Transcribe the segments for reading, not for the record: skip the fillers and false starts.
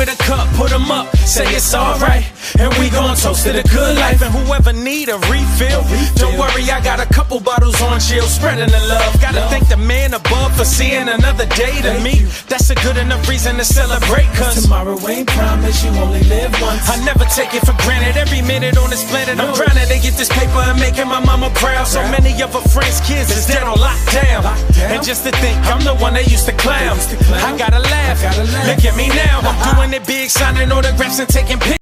with a cup, put 'em up, say it's alright. And we gon' toast to the good life. And whoever need a refill, don't worry, I got a couple bottles on chill, spreading the love. Gotta thank the man above for seeing another day to me. That's a good enough reason to celebrate, cause tomorrow ain't promised, you only live once. I never take it for granted, every minute on this planet I'm grinding to get this paper and making my mama proud. So many of her friends' kids is dead on lockdown. And just to think, I'm the one they used to clown. I gotta laugh, look at me now, I'm doing it big, signing autographs and taking pictures.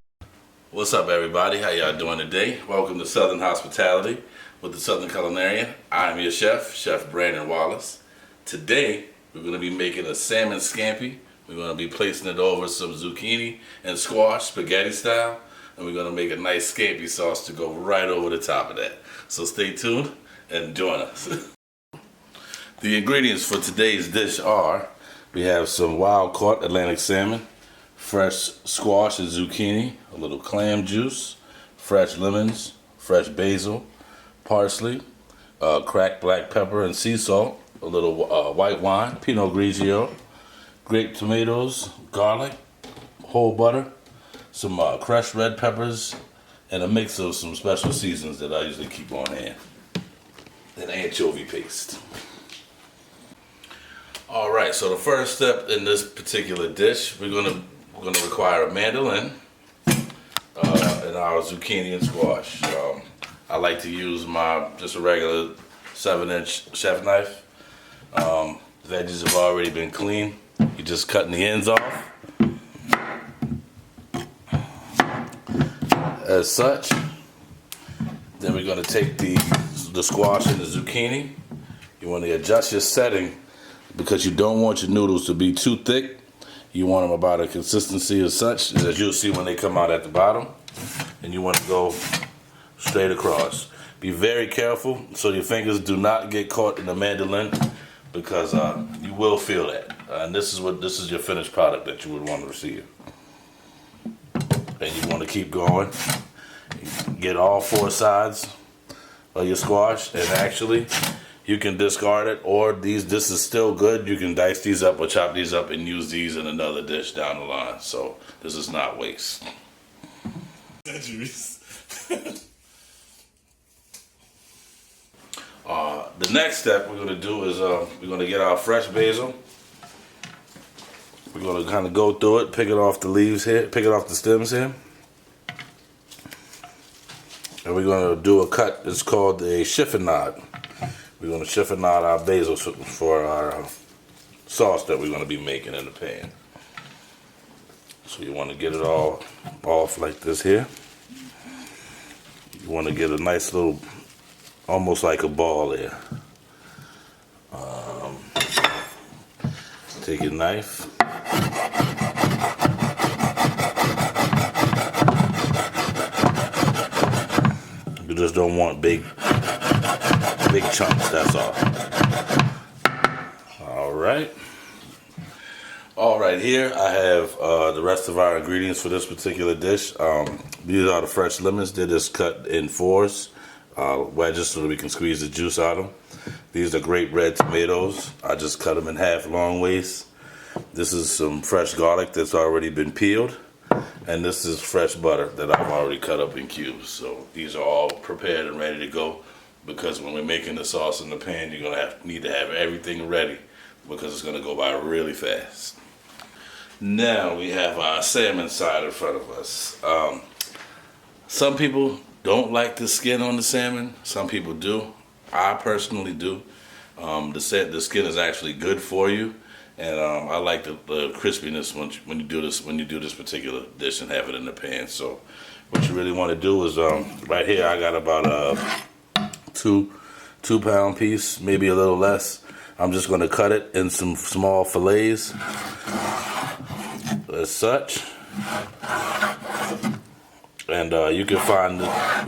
What's up, everybody? How y'all doing today? Welcome to Southern Hospitality with the Southern Culinarian. I'm your chef, Chef Brandon Wallace. Today, we're going to be making a salmon scampi. We're going to be placing it over some zucchini and squash, spaghetti style. And we're going to make a nice scampi sauce to go right over the top of that. So stay tuned and join us. The ingredients for today's dish are, we have some wild caught Atlantic salmon, fresh squash and zucchini, a little clam juice, fresh lemons, fresh basil, parsley, cracked black pepper and sea salt, a little white wine, Pinot Grigio, grape tomatoes, garlic, whole butter, some crushed red peppers, and a mix of some special seasons that I usually keep on hand, and anchovy paste. All right, so the first step in this particular dish, we're gonna require a mandolin and our zucchini and squash. I like to use just a regular 7-inch chef knife. Veggies have already been cleaned. You're just cutting the ends off. As such. Then we're gonna take the squash and the zucchini. You want to adjust your setting because you don't want your noodles to be too thick. You want them about a consistency as such as you'll see when they come out at the bottom. And you want to go straight across. Be very careful so your fingers do not get caught in the mandolin because you will feel that. And this is your finished product that you would want to receive. And you want to keep going. Get all 4 sides of your squash, and actually you can discard it, or this is still good. You can dice these up or chop these up and use these in another dish down the line. So this is not waste. The next step we're going to do is we're going to get our fresh basil. We're going to kind of go through it, pick it off the leaves here, pick it off the stems here. And we're going to do a cut. It's called a chiffonade. We're going to chiffonade our basil for our sauce that we're going to be making in the pan. So you want to get it all off like this here. You want to get a nice little, almost like a ball there. Take your knife. You just don't want big chunks, that's all. All right, here I have the rest of our ingredients for this particular dish. These are the fresh lemons. They're just cut in 4s, wedges, so that we can squeeze the juice out of them. These are grape red tomatoes. I just cut them in half long ways. This is some fresh garlic that's already been peeled. And this is fresh butter that I've already cut up in cubes. So these are all prepared and ready to go, because when we're making the sauce in the pan, you're gonna need to have everything ready because it's gonna go by really fast. Now we have our salmon side in front of us. Some people don't like the skin on the salmon. Some people do. I personally do. The skin is actually good for you. And I like the crispiness when you do this particular dish and have it in the pan. So what you really want to do is right here I got about a 2-pound piece, maybe a little less. I'm just going to cut it in some small fillets as such. And you can find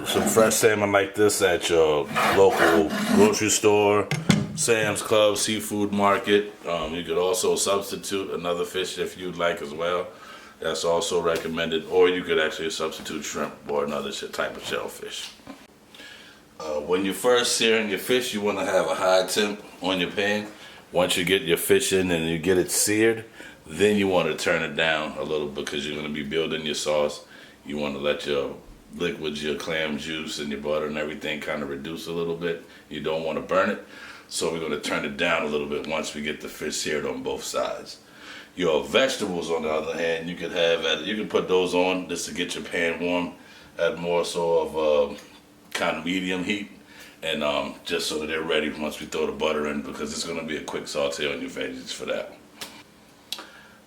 some fresh salmon like this at your local grocery store, Sam's Club, seafood market. You could also substitute another fish if you'd like as well. That's also recommended. Or you could actually substitute shrimp or another type of shellfish. When you're first searing your fish, you want to have a high temp on your pan. Once you get your fish in and you get it seared, Then you want to turn it down a little because you're going to be building your sauce. You want to let your liquids, your clam juice and your butter and everything kind of reduce a little bit. You don't want to burn it. So we're going to turn it down a little bit once we get the fish seared on both sides. Your vegetables, on the other hand, you can put those on just to get your pan warm at more so of kind of medium heat. And just so that they're ready once we throw the butter in, because it's going to be a quick saute on your veggies for that.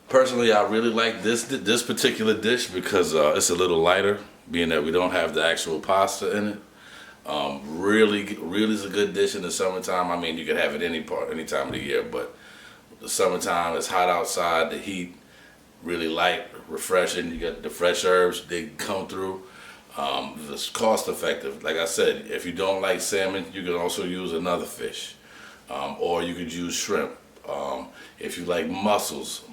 Personally, I really like this particular dish because it's a little lighter, being that we don't have the actual pasta in it. Really is a good dish in the summertime. I mean, you can have it any time of the year, but the summertime, it's hot outside, the heat, really light, refreshing. You got the fresh herbs, they come through. It's cost effective. Like I said, if you don't like salmon, you can also use another fish, or you could use shrimp. If you like mussels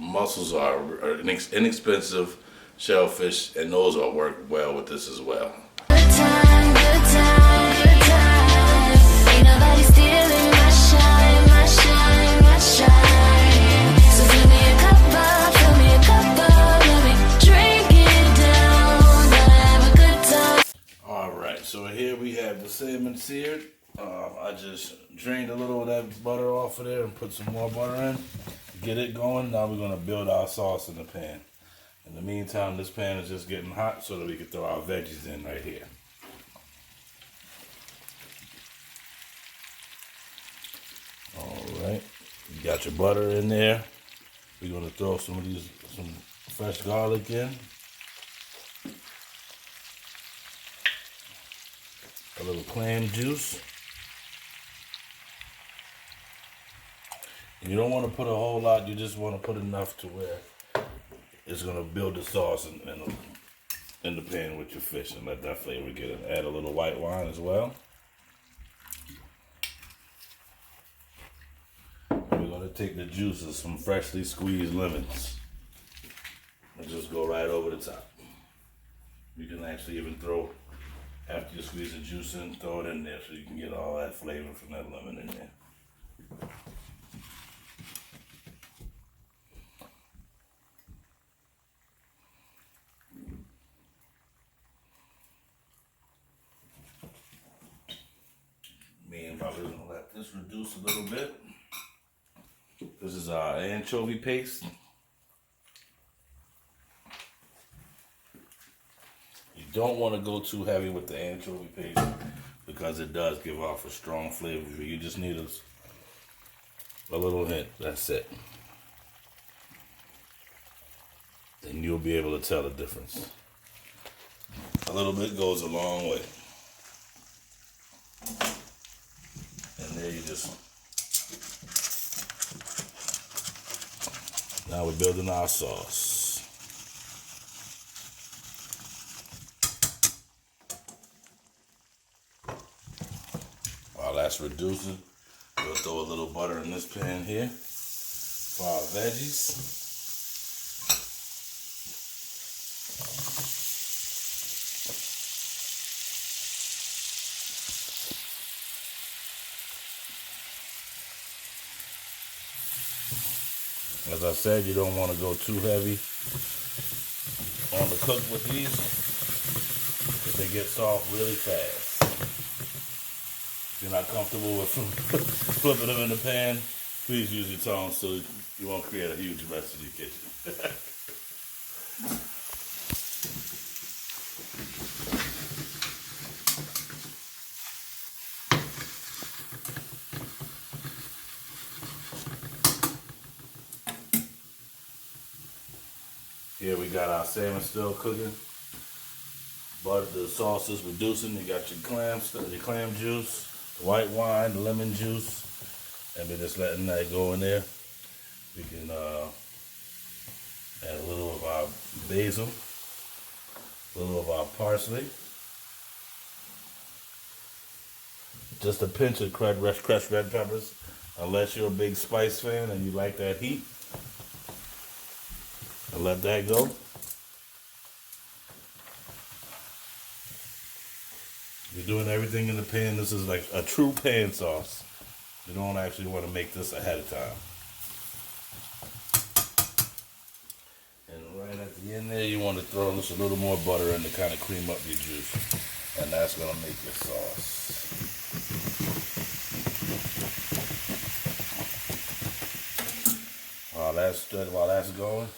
are inexpensive shellfish, and those will work well with this as well. Good time, good time, good time. Ain't nobody stealing my shine, my shine, my shine. So fill me a cup up, let me drink it down. Gonna have a good time. All right, so here we have the salmon seared. I just drained a little of that butter off of there and put some more butter in. Get it going. Now we're going to build our sauce in the pan. In the meantime, this pan is just getting hot so that we can throw our veggies in right here. All right, you got your butter in there. We're going to throw some fresh garlic in. A little clam juice. And you don't want to put a whole lot, you just want to put enough to where it's going to build the sauce in the pan with your fish and let that flavor get in. Add a little white wine as well. And we're going to take the juice of some freshly squeezed lemons and just go right over the top. You can actually even throw, after you squeeze the juice in, throw it in there so you can get all that flavor from that lemon in there. Me and Bobby are gonna let this reduce a little bit. This is our anchovy paste. You don't want to go too heavy with the anchovy paste because it does give off a strong flavor. You just need a little hint. That's it. And you'll be able to tell the difference. A little bit goes a long way. And there you just... Now we're building our sauce. While that's reducing, we'll throw a little butter in this pan here for our veggies. As I said, you don't want to go too heavy on the cook with these because they get soft really fast. If you're not comfortable with flipping them in the pan, please use your tongs so you won't create a huge mess in your kitchen. Here we got our salmon still cooking. But the sauce is reducing. You got your clam juice, the white wine, the lemon juice, and we're just letting that go in there. We can add a little of our basil, a little of our parsley, just a pinch of crushed red peppers, unless you're a big spice fan and you like that heat. And let that go. You're doing everything in the pan. This is like a true pan sauce. You don't actually want to make this ahead of time. At the end there, you want to throw just a little more butter in to kind of cream up your juice. And that's going to make your sauce. While that's going,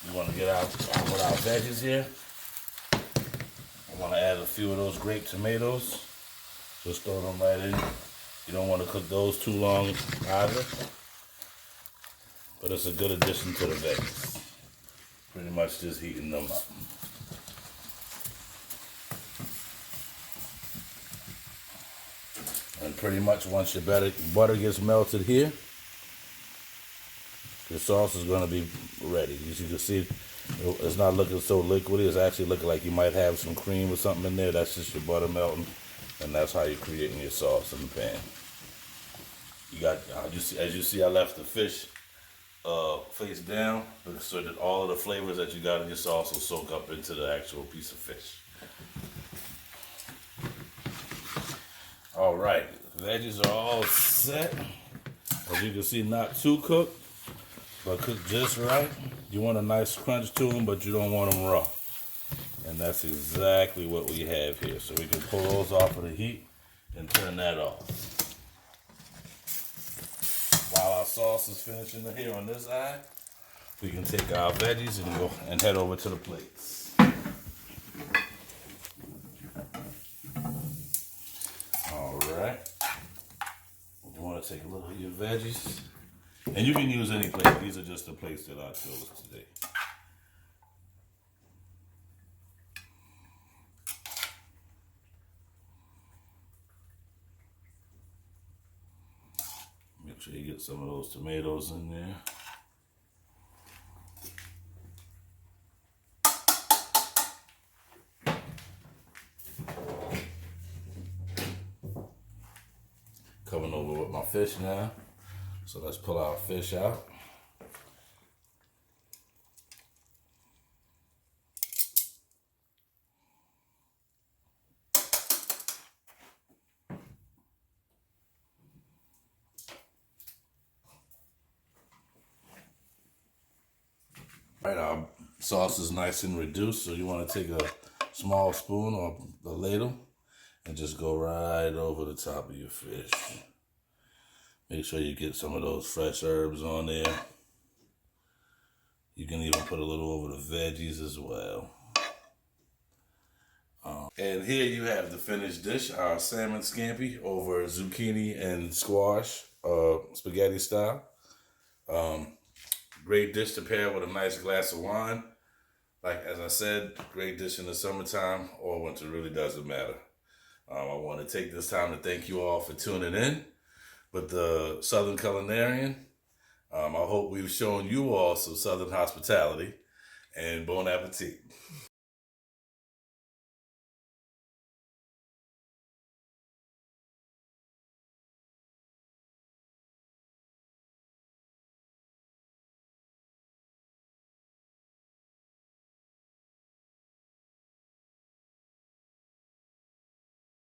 we want to get out with our veggies here. I want to add a few of those grape tomatoes. Just throw them right in. You don't want to cook those too long either. But it's a good addition to the veggies. Pretty much just heating them up. And pretty much once your butter gets melted here, your sauce is going to be ready. As you can see, it's not looking so liquidy. It's actually looking like you might have some cream or something in there. That's just your butter melting. And that's how you're creating your sauce in the pan. You got, as you see, I left the fish face down so that all of the flavors that you got in your sauce will soak up into the actual piece of fish. All right, the veggies are all set. As you can see, not too cooked, but cooked just right. You want a nice crunch to them, but you don't want them raw. And that's exactly what we have here. So we can pull those off of the heat and turn that off. While our sauce is finishing here on this side, we can take our veggies and go and head over to the plates. All right. You want to take a little of your veggies. And you can use any plate. These are just the plates that I chose today. Make sure you get some of those tomatoes in there. Coming over with my fish now. So let's pull our fish out. All right, our sauce is nice and reduced, so you want to take a small spoon or a ladle and just go right over the top of your fish. Make sure you get some of those fresh herbs on there. You can even put a little over the veggies as well. And here you have the finished dish, our salmon scampi over zucchini and squash, spaghetti style. Great dish to pair with a nice glass of wine. Like, as I said, great dish in the summertime or winter, really doesn't matter. I want to take this time to thank you all for tuning in with the Southern Culinarian. I hope we've shown you all some Southern hospitality, and bon appetit.